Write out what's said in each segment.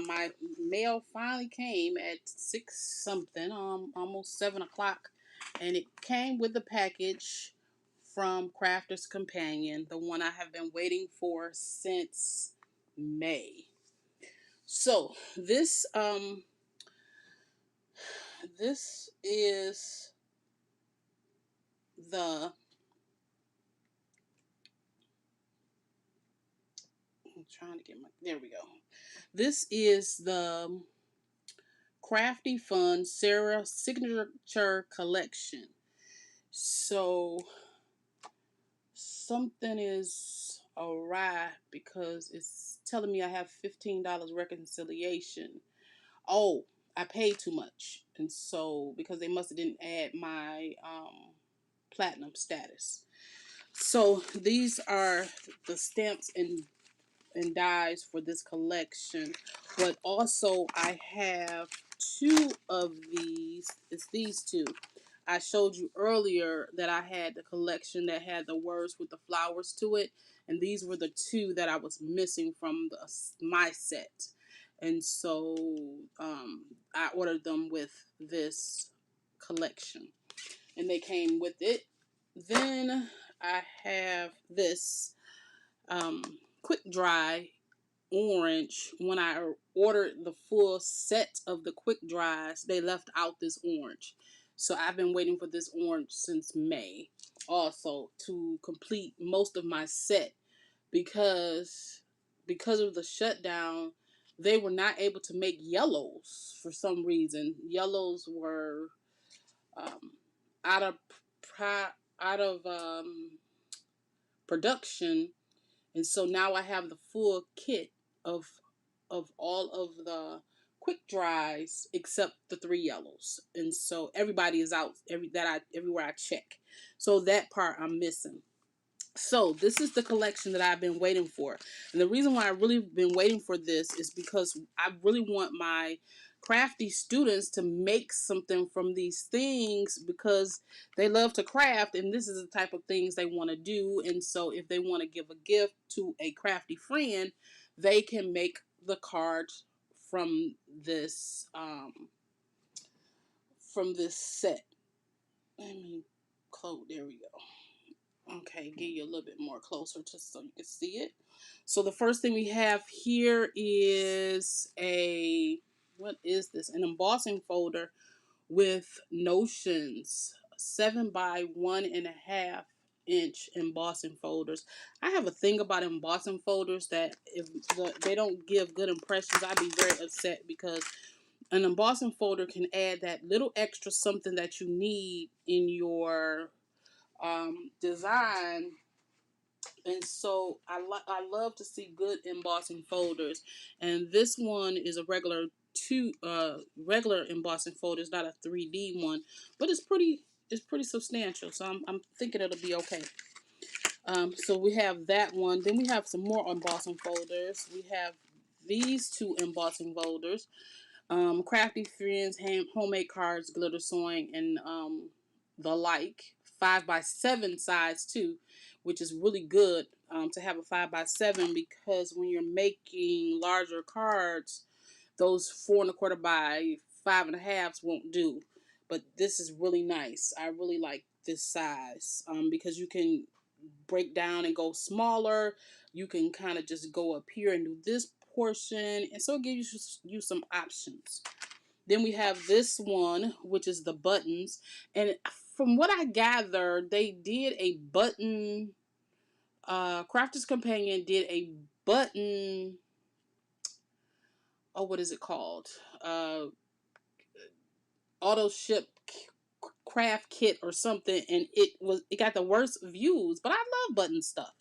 my mail finally came at 6 something, almost 7 o'clock, and it came with a package from Crafter's Companion, the one I have been waiting for since May. So this is the I'm trying to get my there we go. This is the Crafty Fun Sarah Signature Collection. So something is awry because it's telling me I have $15 reconciliation. Oh, I paid too much. And so because they must have didn't add my platinum status. So these are the stamps and dies for this collection, but also I have two of these. It's these two. I showed you earlier that I had the collection that had the words with the flowers to it, and these were the two that I was missing from my set. And so I ordered them with this collection, and they came with it. Then I have this um, quick dry orange. When I ordered the full set of the quick dries, they left out this orange. So I've been waiting for this orange since May also to complete most of my set because of the shutdown they were not able to make yellows for some reason. Yellows were um, out of out of production, and so now I have the full kit of all of the quick dries except the three yellows, and so everybody is out everywhere I check. So that part I'm missing. So this is the collection that I've been waiting for. And the reason why I really been waiting for this is because I really want my crafty students to make something from these things because they love to craft and this is the type of things they want to do. And so if they want to give a gift to a crafty friend, they can make the cards from this set. Let me close. There we go. Okay, get you a little bit more closer just so you can see it. So the first thing we have here is what is this? An embossing folder with notions, 7 by 1.5 inch embossing folders. I have a thing about embossing folders that if they don't give good impressions, I'd be very upset because an embossing folder can add that little extra something that you need in your design. And so I love to see good embossing folders, and this one is a regular embossing folder. It's not a 3D one, but it's pretty substantial, so I'm thinking it'll be okay. So we have that one. Then we have some more embossing folders. We have these two embossing folders. Crafty Friends, homemade cards, glitter sewing, and the like. 5x7 size too, which is really good to have a 5x7 because when you're making larger cards, those 4 1/4 by 5 1/2 won't do. But this is really nice. I really like this size because you can break down and go smaller. You can kind of just go up here and do this portion, and so it gives you some options. Then we have this one, which is the buttons, and from what I gather, they did a button. Crafter's Companion did a button. Oh, what is it called? Auto ship craft kit or something, and it got the worst views. But I love button stuff.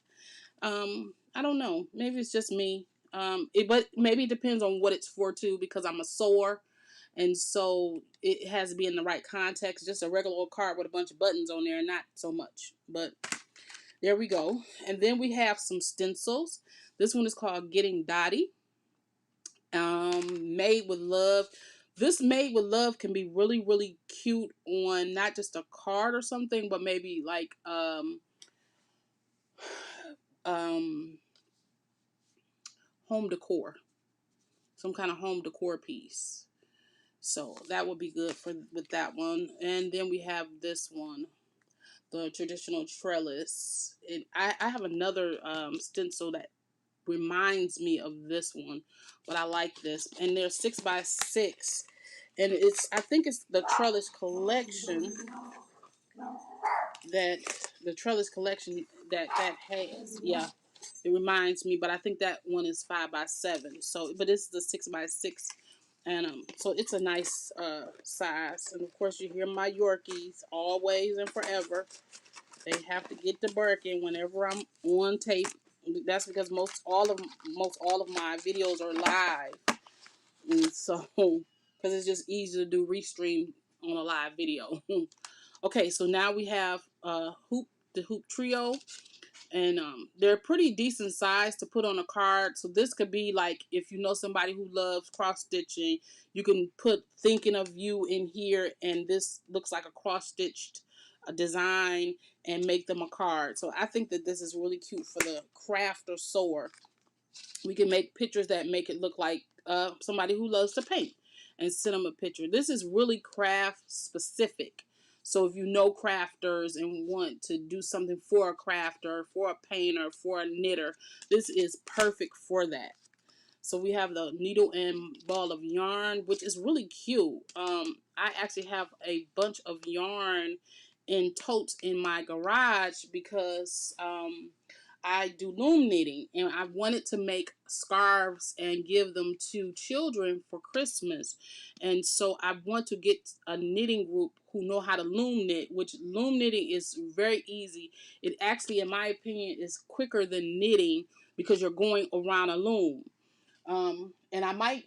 I don't know. Maybe it's just me. But maybe it depends on what it's for too, because I'm a sewer, and so it has to be in the right context. Just a regular old card with a bunch of buttons on there, not so much. But there we go. And then we have some stencils. This one is called Getting Dotty. Made with Love. This Made with Love can be really, really cute on not just a card or something, but maybe like um home decor. some kind of home decor piece. So that would be good for with that one. And then we have this one, the traditional trellis. And I have another stencil that reminds me of this one, but I like this. And they're 6x6, and I think it's the trellis collection that that has, yeah, it reminds me, but I think that one is 5x7. So, but it's the 6x6, and so it's a nice size. And of course, you hear my Yorkies always and forever. They have to get to barking whenever I'm on tape. That's because most all of my videos are live, and so because it's just easy to do restream on a live video. Okay, so now we have the hoop trio, and they're pretty decent size to put on a card. So this could be like, if you know somebody who loves cross stitching, you can put thinking of you in here, and this looks like a cross stitched design, and make them a card. So I think that this is really cute for the craft or sewer. We can make pictures that make it look like somebody who loves to paint, and send them a picture. This is really craft specific. So if you know crafters and want to do something for a crafter, for a painter, for a knitter, this is perfect for that. So we have the needle and ball of yarn, which is really cute. I actually have a bunch of yarn in totes in my garage because I do loom knitting, and I wanted to make scarves and give them to children for Christmas. And so I want to get a knitting group who know how to loom knit, which loom knitting is very easy. It actually, in my opinion, is quicker than knitting because you're going around a loom. And I might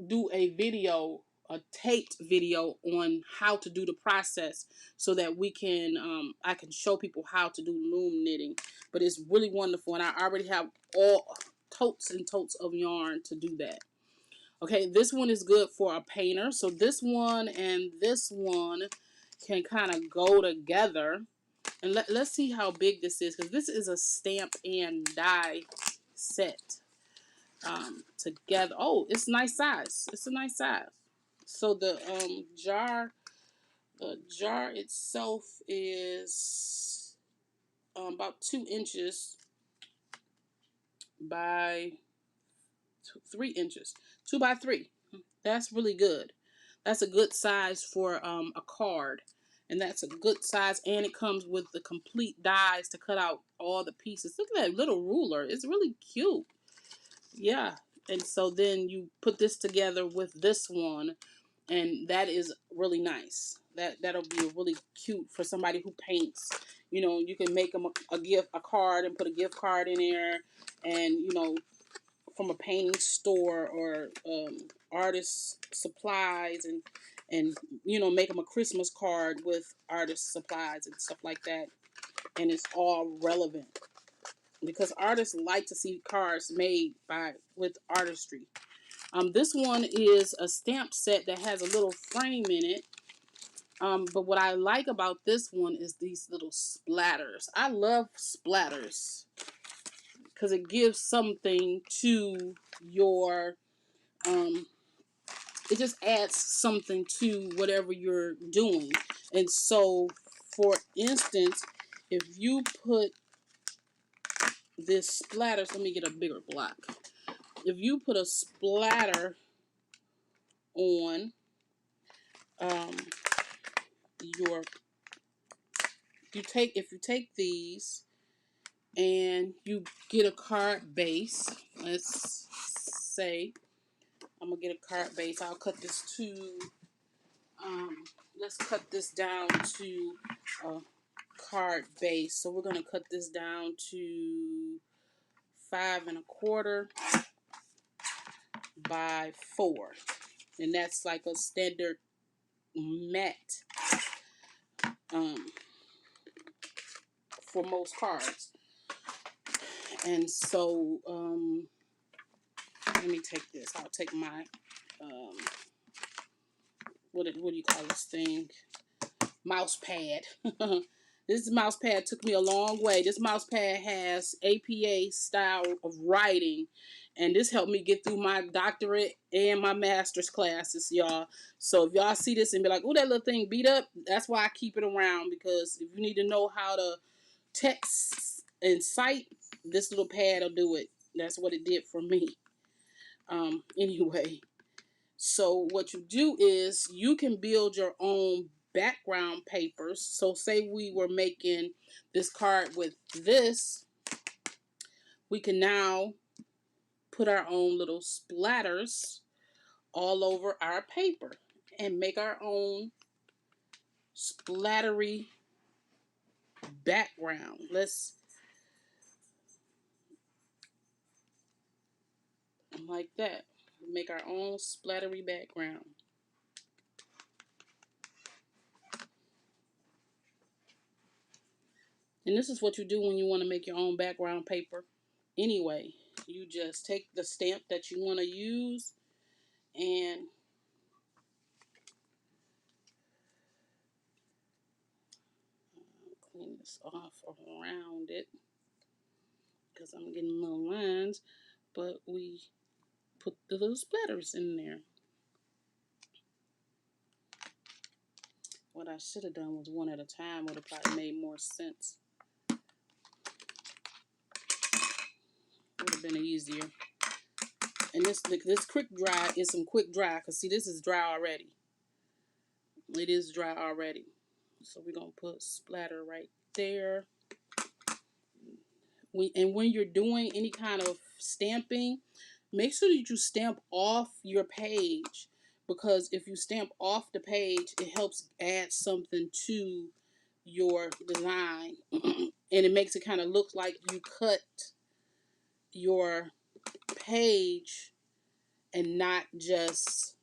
do a video, a taped video on how to do the process, so that we can I can show people how to do loom knitting. But it's really wonderful, and I already have all totes and totes of yarn to do that. Okay, this one is good for a painter. So this one and this one can kind of go together. And let's see how big this is, because this is a stamp and die set together. Oh, it's a nice size. It's a nice size. So the jar itself is about 2 inches by 3 inches, 2 by 3. That's really good. That's a good size for a card, and that's a good size. And it comes with the complete dies to cut out all the pieces. Look at that little ruler. It's really cute. Yeah. And so then you put this together with this one, and that is really nice. That'll be really cute for somebody who paints. You know, you can make them a card, and put a gift card in there, and from a painting store, or artist supplies, and make them a Christmas card with artist supplies and stuff like that. And it's all relevant, because artists like to see cards made with artistry. This one is a stamp set that has a little frame in it. But what I like about this one is these little splatters. I love splatters because it gives something to your, it just adds something to whatever you're doing. And so, for instance, if you put this splatters, let me get a bigger block. If you put a splatter on um, your, if you take these and you get a card base, let's say I'm gonna get a card base. I'll cut this to let's cut this down to a card base. So we're gonna cut this down to 5 1/4 by 4, and that's like a standard mat for most cards. And so let me take this. I'll take my what do you call this thing? Mouse pad. This mouse pad took me a long way. This mouse pad has APA style of writing, And this helped me get through my doctorate and my master's classes, y'all. So if y'all see this and be like, oh, that little thing beat up, that's why I keep it around. Because if you need to know how to text and cite, this little pad will do it. That's what it did for me. Anyway, so what you do is you can build your own background papers. So say we were making this card with this, we can now put our own little splatters all over our paper and make our own splattery background. Let's, like that, make our own splattery background. And this is what you do when you want to make your own background paper. Anyway, you just take the stamp that you want to use and clean this off around it because I'm getting little lines, but we put the little splatters in there. What I should have done was one at a time, would have probably made more sense. Would have been easier. And this quick dry is some quick dry, because see, this is dry already. It is dry already. So we're going to put splatter right there. And when you're doing any kind of stamping, make sure that you stamp off your page, because if you stamp off the page, it helps add something to your design. And it makes it kind of look like you cut your page and not just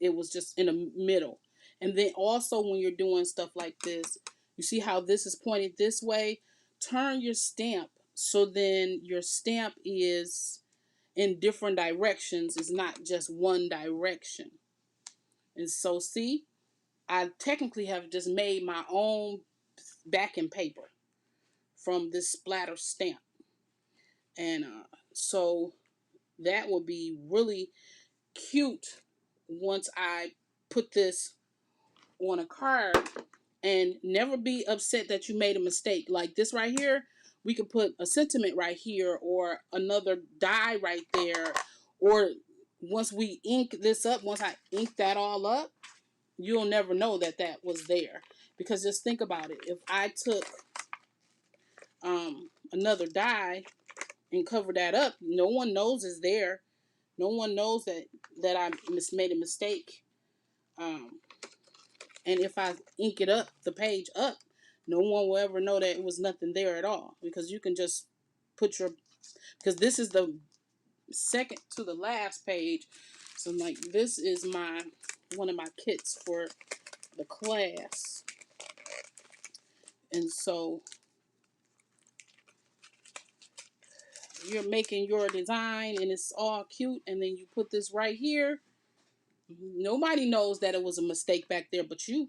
it was just in the middle. And then also when you're doing stuff like this, you see how this is pointed this way? Turn your stamp so then your stamp is in different directions. It's not just one direction. And so see, I technically have just made my own backing paper from this splatter stamp. And so that will be really cute once I put this on a card. And never be upset that you made a mistake. Like this right here, we could put a sentiment right here or another die right there. Or once we ink this up, once I ink that all up, you'll never know that that was there. Because just think about it. If I took another die and cover that up, no one knows it's there. No one knows that I made a mistake. And if I ink it up, the page up, no one will ever know that it was nothing there at all. Because you can just put your, because this is the second to the last page. So like this is one of my kits for the class. And so you're making your design and it's all cute. And then you put this right here. Nobody knows that it was a mistake back there but you.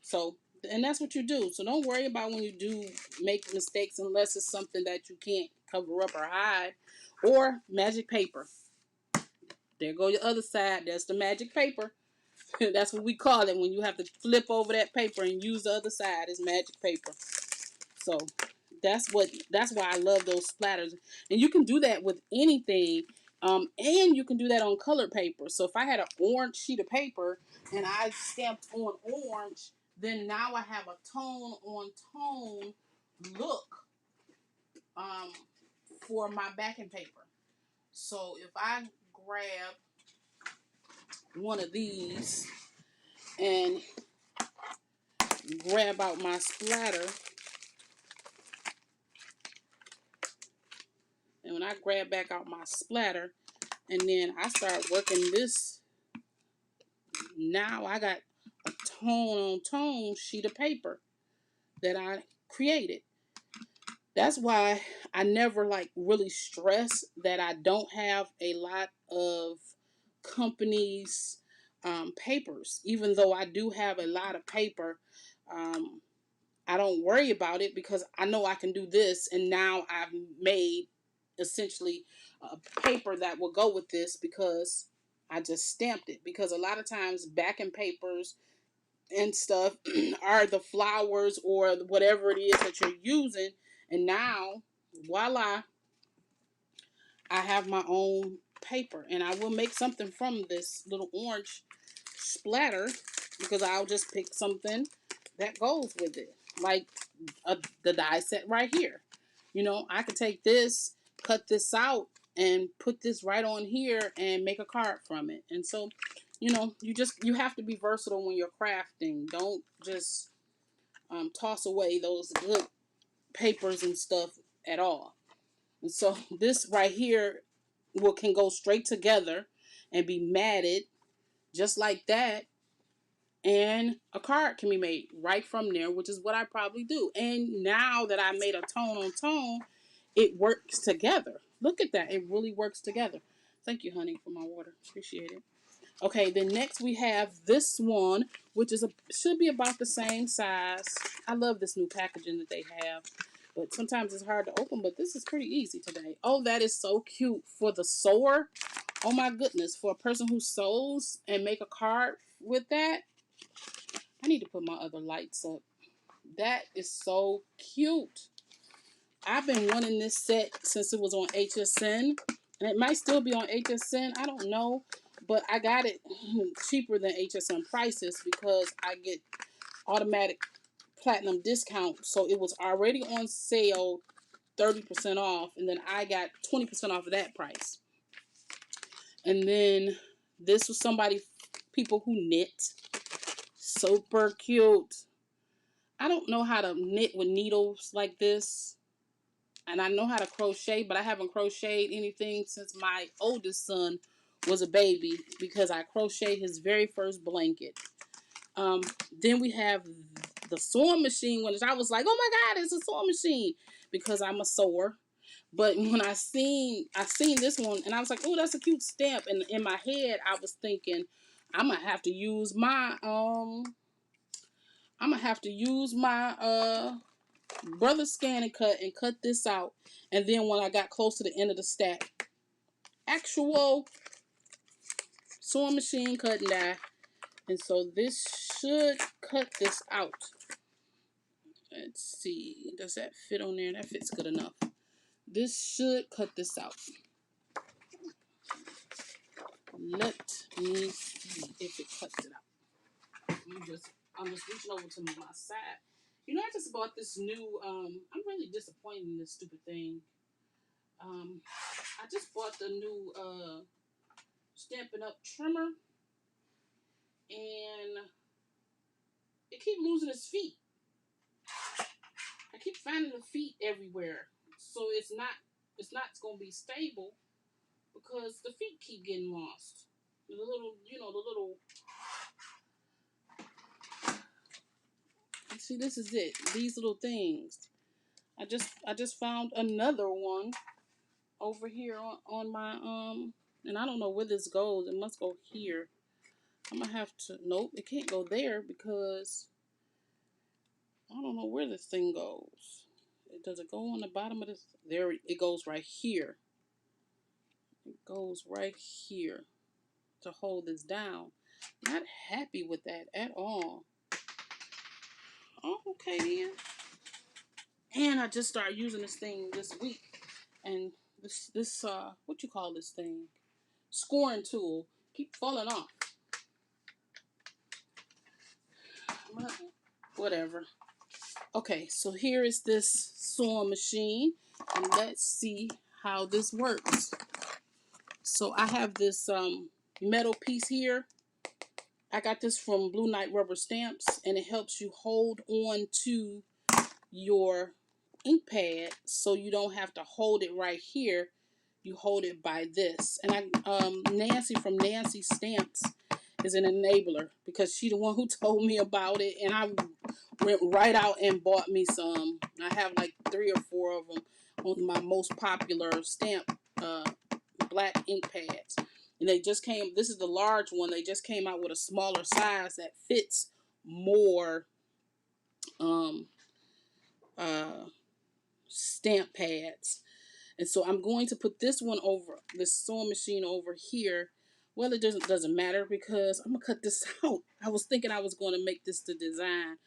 So, and that's what you do. So don't worry about when you do make mistakes unless it's something that you can't cover up or hide. Or magic paper. There go your other side. That's the magic paper. That's what we call it when you have to flip over that paper and use the other side. It's magic paper. So that's why I love those splatters. And you can do that with anything. And you can do that on colored paper. So if I had an orange sheet of paper and I stamped on orange, then now I have a tone on tone look for my backing paper. So if I grab one of these and grab out my splatter, and when I grab back out my splatter and then I start working this, now I got a tone on tone sheet of paper that I created. That's why I never like really stress that I don't have a lot of companies' papers. Even though I do have a lot of paper, I don't worry about it because I know I can do this, and now I've made essentially a paper that will go with this because I just stamped it. Because a lot of times backing papers and stuff are the flowers or whatever it is that you're using, and now voila, I have my own paper, and I will make something from this little orange splatter because I'll just pick something that goes with it, like the die set right here. You know, I could take this, cut this out, and put this right on here and make a card from it. And so, you know, you have to be versatile when you're crafting. Don't just toss away those good papers and stuff at all. And so this right here can go straight together and be matted just like that, and a card can be made right from there, which is what I probably do. And now that I made a tone on tone, it works together. Look at that. It really works together. Thank you, honey, for my water. Appreciate it. Okay, then next we have this one, which should be about the same size. I love this new packaging that they have, but sometimes it's hard to open, but this is pretty easy today. Oh, that is so cute for the sewer. Oh my goodness, for a person who sews and make a card with that. I need to put my other lights up. That is so cute. I've been wanting this set since it was on HSN. And it might still be on HSN. I don't know. But I got it cheaper than HSN prices because I get automatic platinum discount. So it was already on sale 30% off. And then I got 20% off of that price. And then this was people who knit. Super cute. I don't know how to knit with needles like this. And I know how to crochet, but I haven't crocheted anything since my oldest son was a baby because I crocheted his very first blanket. Then we have the sewing machine, which I was like, oh my God, it's a sewing machine because I'm a sewer. But when I seen this one and I was like, oh, that's a cute stamp. And in my head, I was thinking, I'm gonna have to use my brother scan and cut this out. And then when I got close to the end of the stack, actual sewing machine cut and die. And so this should cut this out. Let's see, does that fit on there? That fits good enough. This should cut this out. Let me see if it cuts it out. I'm just reaching over to my side. You know, I just bought this new, I'm really disappointed in this stupid thing. I just bought the new Stampin' Up trimmer, and it keep losing its feet. I keep finding the feet everywhere, so it's not gonna be stable because the feet keep getting lost. The little. See, this is it. These little things. I just found another one over here on my and I don't know where this goes. It must go here. I'm gonna have to. Nope, it can't go there because I don't know where this thing goes. Does it go on the bottom of this? There, it goes right here. It goes right here to hold this down. Not happy with that at all. Oh, okay then. And I just started using this thing this week, and this what you call this thing? Scoring tool keep falling off. But whatever. Okay, so here is this sewing machine, and let's see how this works. So I have this metal piece here. I got this from Blue Knight Rubber Stamps, and it helps you hold on to your ink pad so you don't have to hold it right here. You hold it by this. And Nancy from Nancy Stamps is an enabler because she's the one who told me about it, and I went right out and bought me some. I have like 3 or 4 of them on my most popular stamp black ink pads. And they just came, this is the large one, they just came out with a smaller size that fits more uh, stamp pads. And so I'm going to put this one over, this sewing machine over here. Well, it doesn't matter because I'm going to cut this out. I was thinking I was going to make this the design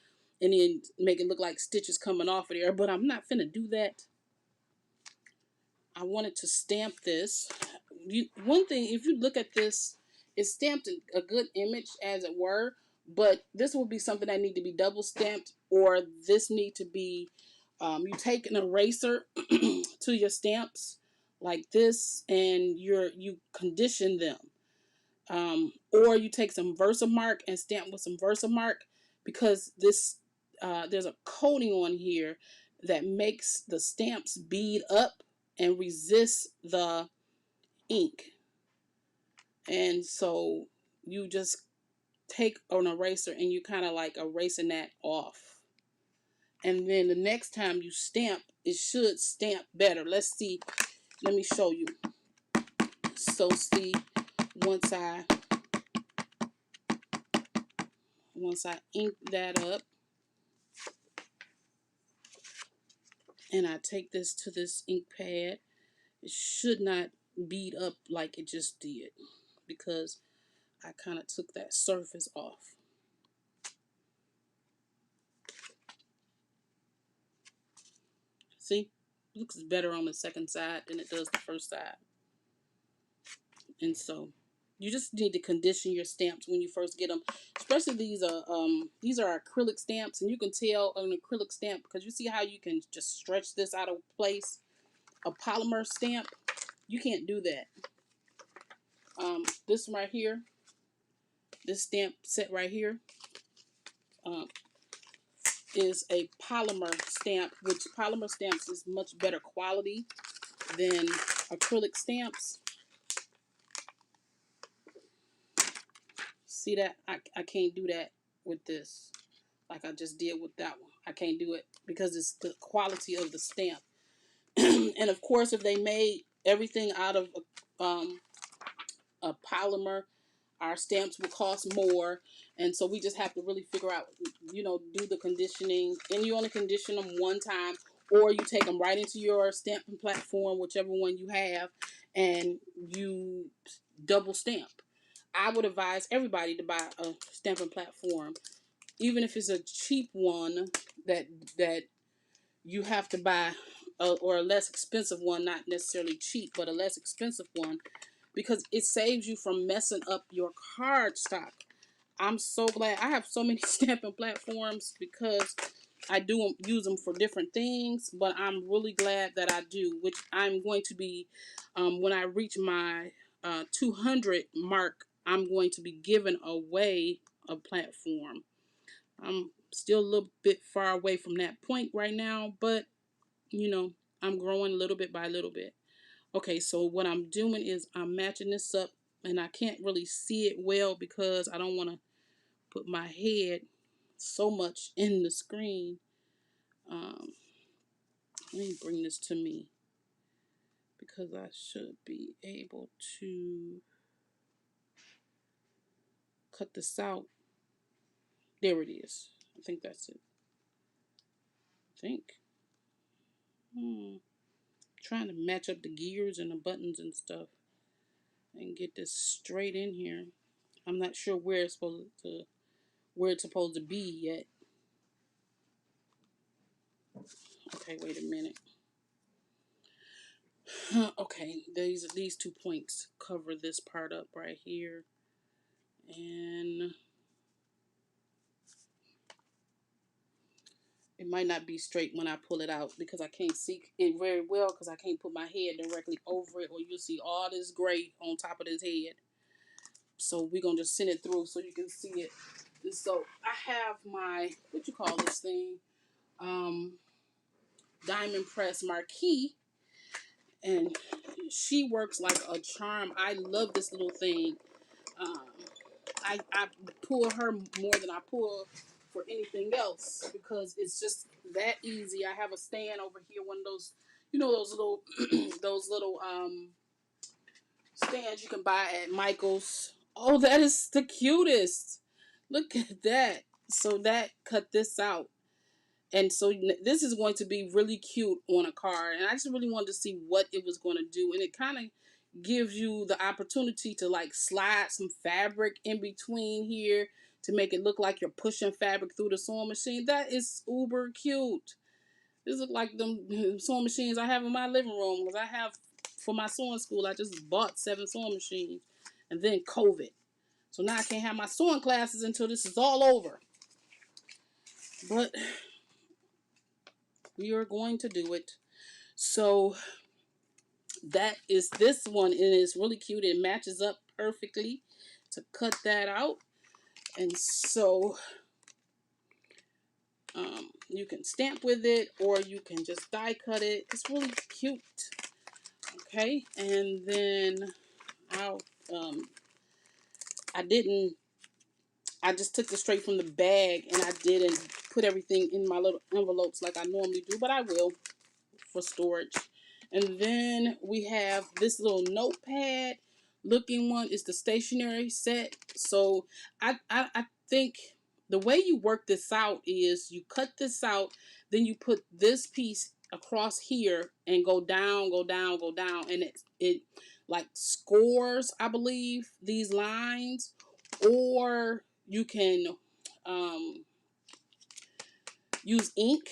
and then make it look like stitches coming off of there, but I'm not finna do that. I wanted to stamp this. One thing, if you look at this, it's stamped a good image as it were, but this will be something that need to be double stamped, or this need to be, you take an eraser to your stamps like this, and you condition them. Or you take some Versamark and stamp with some Versamark, because this there's a coating on here that makes the stamps bead up and resist the ink. And so you just take an eraser and you kind of like erasing that off. And then the next time you stamp, it should stamp better. Let's see. Let me show you. So see, once I ink that up and I take this to this ink pad, it should not bead up like it just did, because I kind of took that surface off. See, it looks better on the second side than it does the first side. And so you just need to condition your stamps when you first get them. Especially these are acrylic stamps, and you can tell an acrylic stamp because you see how you can just stretch this out of place. A polymer stamp, you can't do that. This one right here, this stamp set right here, is a polymer stamp, which polymer stamps is much better quality than acrylic stamps. See that? I can't do that with this like I just did with that one. I can't do it because it's the quality of the stamp. And of course, if they made everything out of a polymer, our stamps will cost more. And so we just have to really figure out, do the conditioning. And you only condition them one time, or you take them right into your stamping platform, whichever one you have, and you double stamp. I would advise everybody to buy a stamping platform, even if it's a cheap one that you have to buy, or a less expensive one, not necessarily cheap, but a less expensive one, because it saves you from messing up your card stock. I'm so glad I have so many stamping platforms because I do use them for different things, but I'm really glad that I do, which I'm going to be, when I reach my 200 mark, I'm going to be giving away a platform. I'm still a little bit far away from that point right now, but I'm growing little bit by little bit. Okay, so what I'm doing is I'm matching this up, and I can't really see it well because I don't want to put my head so much in the screen. Let me bring this to me because I should be able to cut this out. There it is. I think that's it. I think. Trying to match up the gears and the buttons and stuff and get this straight in here. I'm not sure where it's supposed to be yet. Okay, wait a minute. Okay, these 2 points cover this part up right here, and it might not be straight when I pull it out because I can't see it very well because I can't put my head directly over it, or you'll see all this gray on top of this head. So we're gonna just send it through so you can see it. So I have my, what you call this thing, diamond press marquee, and she works like a charm. I love this little thing. Um, I pull her more than I pull for anything else because it's just that easy. I have a stand over here, one of those, those little those little stands you can buy at Michael's. Oh, that is the cutest. Look at that. So that cut this out. And so this is going to be really cute on a card. And I just really wanted to see what it was going to do. And it kind of gives you the opportunity to like slide some fabric in between here to make it look like you're pushing fabric through the sewing machine. That is uber cute. This look like them sewing machines I have in my living room, because I have, for my sewing school, I just bought 7 sewing machines, and then COVID. So now I can't have my sewing classes until this is all over. But we are going to do it. So that is this one, and it's really cute. It matches up perfectly to cut that out. And so you can stamp with it, or you can just die cut it. It's really cute. Okay, and then I'll I just took this straight from the bag, and I didn't put everything in my little envelopes like I normally do, but I will for storage. And then we have this little notepad looking one. Is the stationery set. So I think the way you work this out is you cut this out, then you put this piece across here and go down, go down, go down, and it like scores, I believe, these lines. Or you can use ink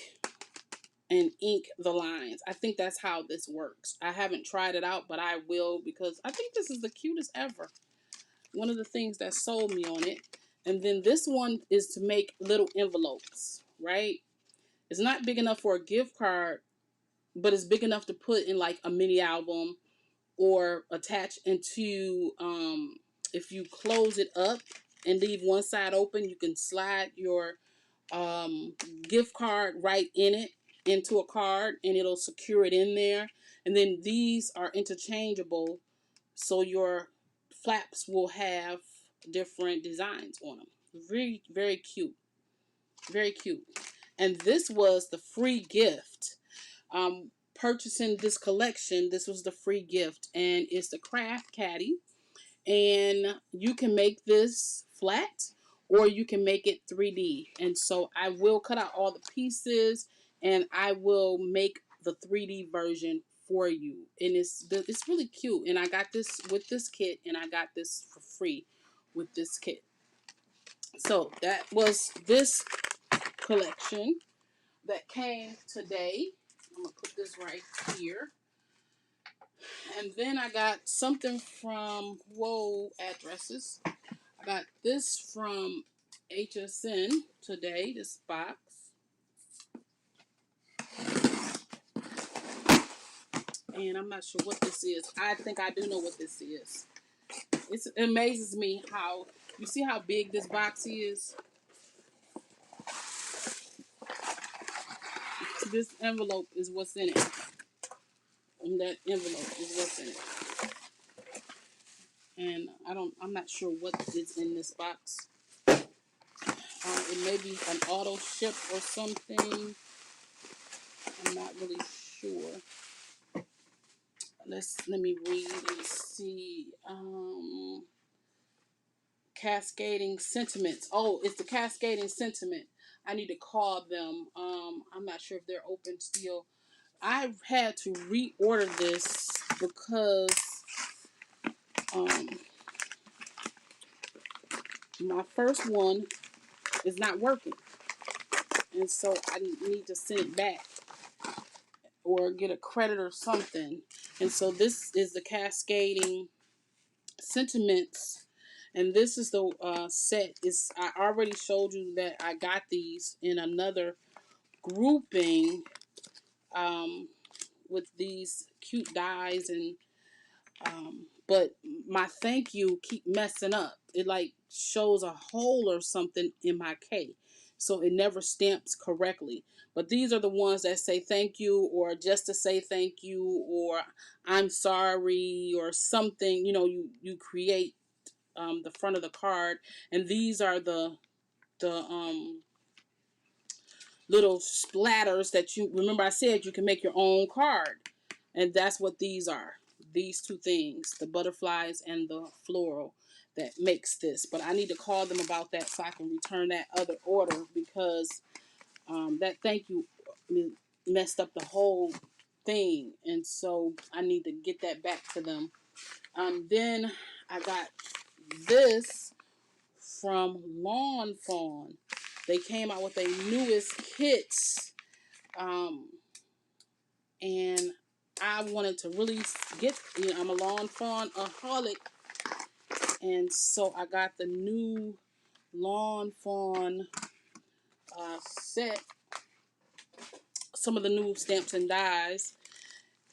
and ink the lines. I think that's how this works. I haven't tried it out, but I will, because I think this is the cutest ever. One of the things that sold me on it. And then this one is to make little envelopes, right? It's not big enough for a gift card, but it's big enough to put in like a mini album or attach into, if you close it up and leave one side open, you can slide your gift card right in it, into a card, and it'll secure it in there. And then these are interchangeable, so your flaps will have different designs on them. Very, very cute. Very cute. And this was the free gift. Purchasing this collection, this was the free gift, and it's the Craft Caddy. And you can make this flat, or you can make it 3D. And so I will cut out all the pieces, and I will make the 3D version for you. And it's really cute. And I got this with this kit, and I got this for free with this kit. So that was this collection that came today. I'm gonna put this right here. And then I got something from Whoa Addresses. I got this from HSN today, this box. And I'm not sure what this is. I think I do know what this is. It amazes me how, you see how big this box is? This envelope is what's in it. And that envelope is what's in it. And I'm not sure what is in this box. It may be an auto ship or something. I'm not really sure. Let me read and see. Cascading Sentiments. Oh, it's the Cascading Sentiment. I need to call them. I'm not sure if they're open still. I had to reorder this because my first one is not working, and so I need to send it back or get a credit or something. And so this is the Cascading Sentiments, and this is the set. I already showed you that I got these in another grouping with these cute dies, and but my thank you keep messing up. It like shows a hole or something in my K, so it never stamps correctly. But these are the ones that say thank you, or just to say thank you, or I'm sorry, or something. You create the front of the card, and these are the little splatters that you remember. I said you can make your own card, and that's what these are. These two things, the butterflies and the floral, that makes this. But I need to call them about that so I can return that other order, because That thank you messed up the whole thing, and so I need to get that back to them. Then I got this from Fawn. They came out with their newest kits, um, and I wanted to really get. I'm a Fawn aholic, and so I got the new Fawn set. Some of the new stamps and dies,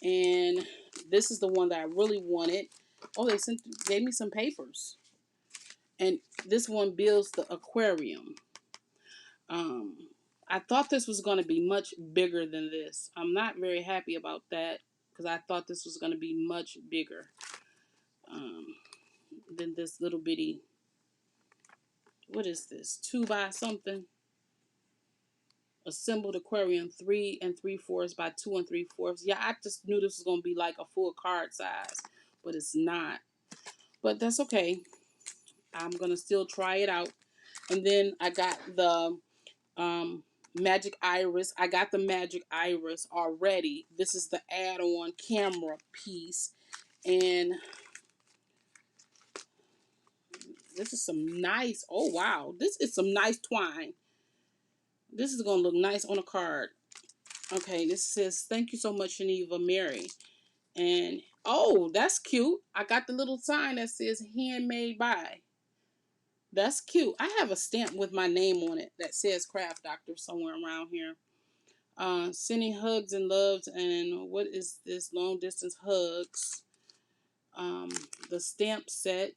and this is the one that I really wanted. Oh, gave me some papers, and this one builds the aquarium. Um, I thought this was going to be much bigger than this. I'm not very happy about that because I thought this was going to be much bigger um, than this little bitty. What is this? 2 by something. Assembled aquarium 3 3/4 by 2 3/4. Yeah, I just knew this was going to be like a full card size, but it's not. But that's okay. I'm going to still try it out. And then I got the Magic Iris. I got the Magic Iris already. This is the add-on camera piece. And this is some nice, oh wow, this is some nice twine. This is going to look nice on a card. Okay, this says, thank you so much, Geneva Mary. And, oh, that's cute. I got the little sign that says handmade by. That's cute. I have a stamp with my name on it that says Craft Doctor somewhere around here. Sending hugs and loves, and what is this? Long distance hugs. The stamp set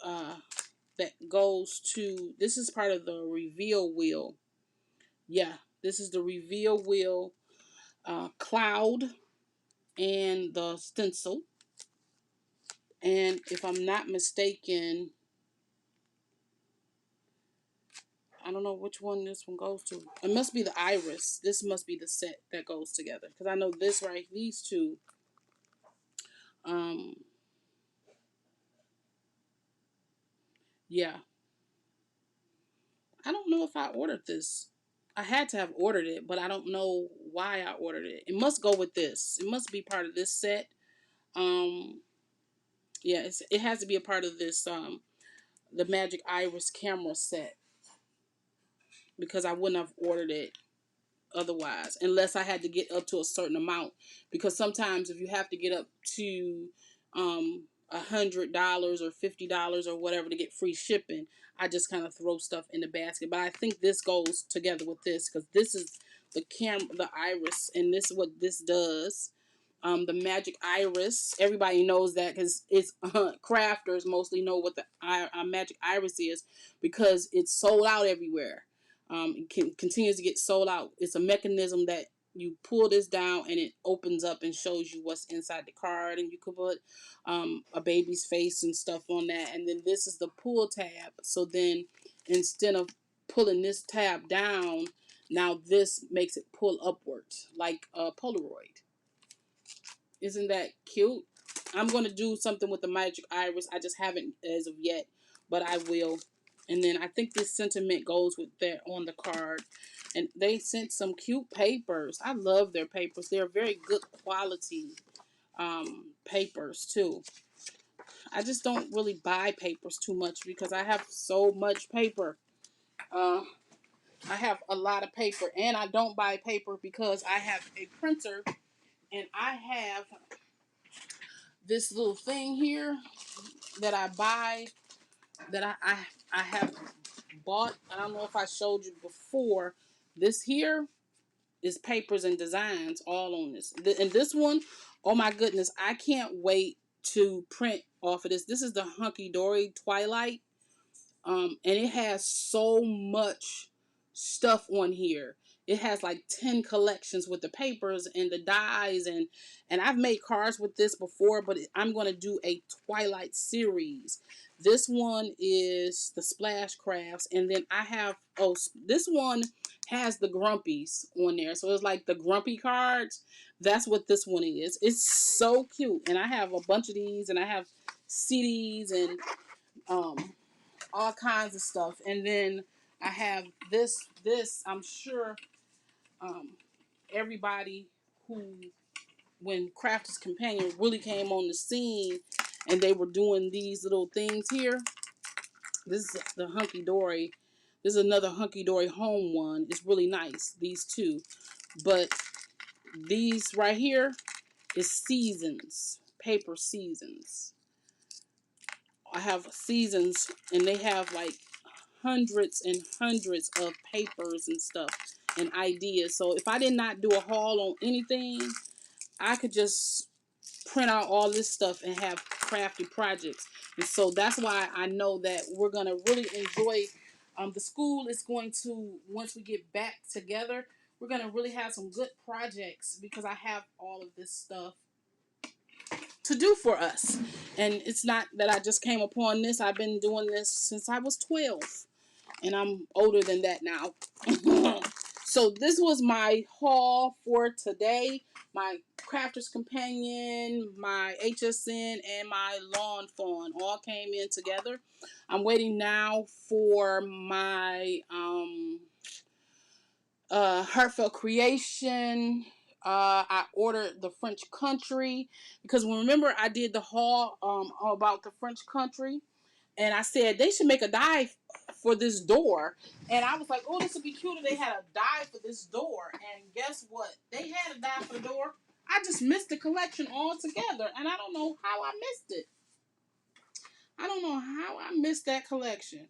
that goes to, this is part of the reveal wheel. Yeah, this is the reveal wheel cloud and the stencil. And if I'm not mistaken, I don't know which one this one goes to. It must be the iris. This must be the set that goes together. Because I know this right, these two. Um, yeah. I don't know if I ordered this. I had to have ordered it, but I don't know why I ordered it. It must go with this. It must be part of this set. Um, yeah, it has to be a part of this, the Magic Iris camera set. Because I wouldn't have ordered it otherwise, unless I had to get up to a certain amount, because sometimes if you have to get up to $100 or $50 or whatever to get free shipping, I just kind of throw stuff in the basket. But I think this goes together with this, because this is the iris, and this is what this does. The Magic Iris, everybody knows that because it's crafters mostly know what the Magic Iris is, because it's sold out everywhere. It continues to get sold out. It's a mechanism that you pull this down and it opens up and shows you what's inside the card, and you can put a baby's face and stuff on that. And then this is the pull tab. So then instead of pulling this tab down, now this makes it pull upwards like a Polaroid. Isn't that cute? I'm going to do something with the Magic Iris. I just haven't as of yet, but I will. And then I think this sentiment goes with that on the card. And they sent some cute papers. I love their papers. They're very good quality papers too. I just don't really buy papers too much because I have so much paper. I have a lot of paper, and I don't buy paper because I have a printer, and I have this little thing here that I buy, that I have bought. I don't know if I showed you before. This here is papers and designs all on this. And this one, oh my goodness, I can't wait to print off of this. This is the Hunky Dory Twilight. And it has so much stuff on here. It has like 10 collections with the papers and the dies, and I've made cards with this before, but I'm going to do a Twilight series. This one is the Splash Crafts, and then I have, oh, this one has the Grumpies on there. So it's like the Grumpy cards. That's what this one is. It's so cute. And I have a bunch of these, and I have CDs and all kinds of stuff. And then I have this I'm sure everybody who, when Crafty's Companion really came on the scene and they were doing these little things here. This is the Hunky Dory. This is another Hunky Dory home one. It's really nice, these two. But these right here is seasons, paper seasons. I have seasons, and they have like hundreds and hundreds of papers and stuff and ideas. So if I did not do a haul on anything, I could just print out all this stuff and have crafty projects. And so that's why I know that we're going to really enjoy the school is going to, once we get back together, we're going to really have some good projects because I have all of this stuff to do for us. And it's not that I just came upon this. I've been doing this since I was 12. And I'm older than that now. So this was my haul for today. My Crafter's Companion, my HSN, and my Lawn Fawn all came in together. I'm waiting now for my Heartfelt Creation. I ordered the French Country because remember I did the haul about the French Country, and I said they should make a die for this door, and I was like, oh, this would be cute if they had a die for this door. And guess what? They had a die for the door. I just missed the collection altogether, and I don't know how I missed it. I don't know how I missed that collection.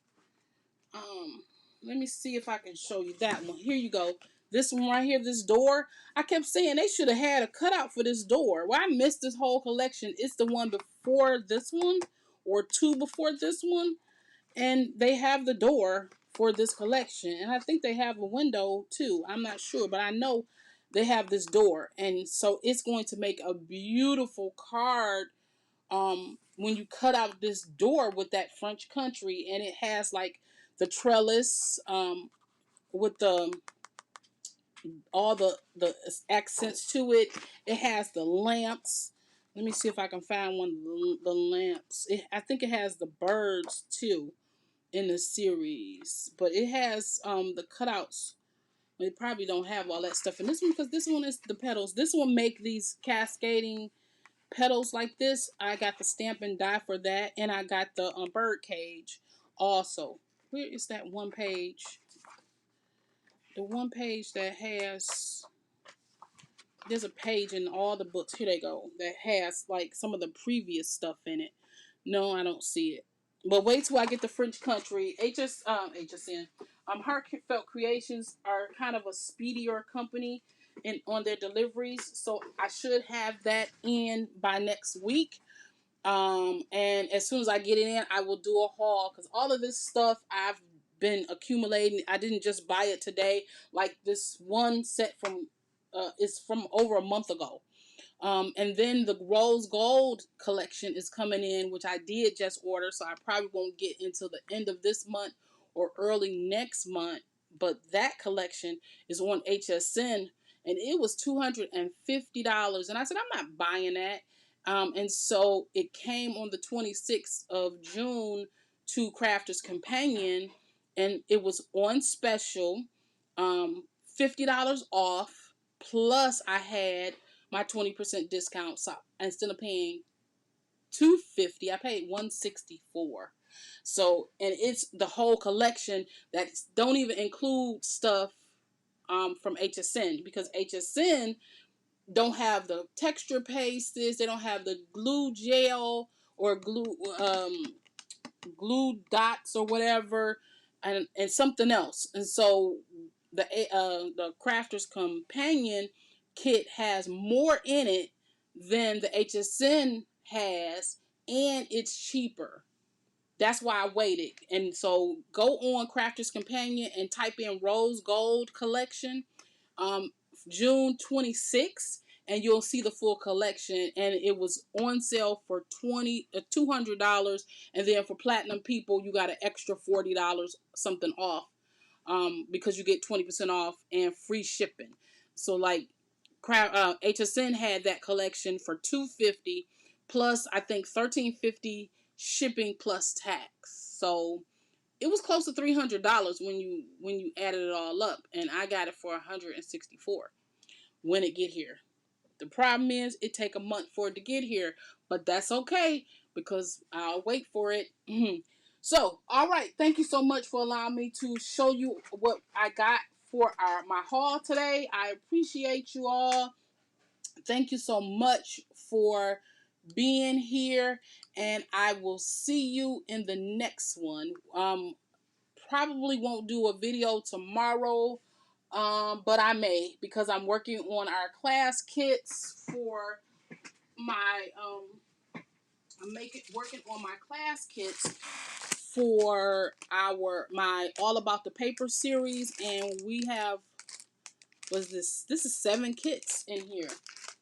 Let me see if I can show you that one. Here you go. This one right here, this door. I kept saying they should have had a cutout for this door. Well, I missed this whole collection. It's the one before this one, or two before this one. And they have the door for this collection. And I think they have a window too. I'm not sure, but I know they have this door. And so it's going to make a beautiful card when you cut out this door with that French Country. And it has like the trellis with the all the accents to it. It has the lamps. Let me see if I can find one of the lamps. I think it has the birds too in the series, but it has the cutouts. They probably don't have all that stuff in this one because this one is the petals. This one make these cascading petals like this. I got the stamp and die for that, and I got the bird cage also. Where is that one page? The one page that has, there's a page in all the books, here they go, that has like some of the previous stuff in it. No, I don't see it. But wait till I get the French Country. HSN. Heartfelt Creations are kind of a speedier company on their deliveries, so I should have that in by next week. And as soon as I get it in, I will do a haul because all of this stuff I've been accumulating. I didn't just buy it today. Like this one set from is from over a month ago. And then the Rose Gold collection is coming in, which I did just order, so I probably won't get until the end of this month or early next month. But that collection is on HSN, and it was $250. And I said, I'm not buying that. And so it came on the 26th of June to Crafter's Companion, and it was on special, $50 off. Plus, I had my 20% discount. So instead of paying $250, I paid $164. So, and it's the whole collection that don't even include stuff from HSN, because HSN don't have the texture pastes, they don't have the glue gel or glue dots or whatever, and something else. And so the Crafter's Companion kit has more in it than the HSN has, and it's cheaper. That's why I waited. And so go on Crafter's Companion and type in Rose Gold Collection, um, June 26th, and you'll see the full collection. And it was on sale for $200, and then for platinum people, you got an extra $40 something off, because you get 20% off and free shipping. So like HSN had that collection for $250 plus I think $13.50 shipping plus tax. So it was close to $300 when you added it all up, and I got it for 164 when it get here. The problem is it take a month for it to get here, but that's okay because I'll wait for it. So, all right, thank you so much for allowing me to show you what I got for my haul today. I appreciate you all. Thank you so much for being here, and I will see you in the next one. Probably won't do a video tomorrow, but I may, because I'm working on our class kits for my working on my class kits for my All About the Paper series, and we have this is 7 kits in here,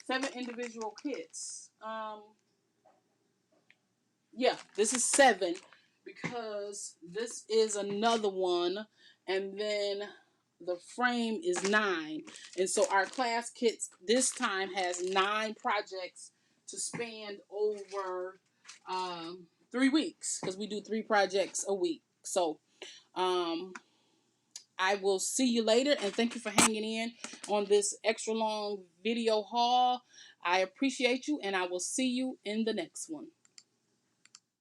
7 individual kits. Yeah, this is 7 because this is another one, and then the frame is 9. And so our class kits this time has 9 projects to span over 3 weeks, because we do 3 projects a week. So I will see you later, and thank you for hanging in on this extra long video haul. I appreciate you, and I will see you in the next one.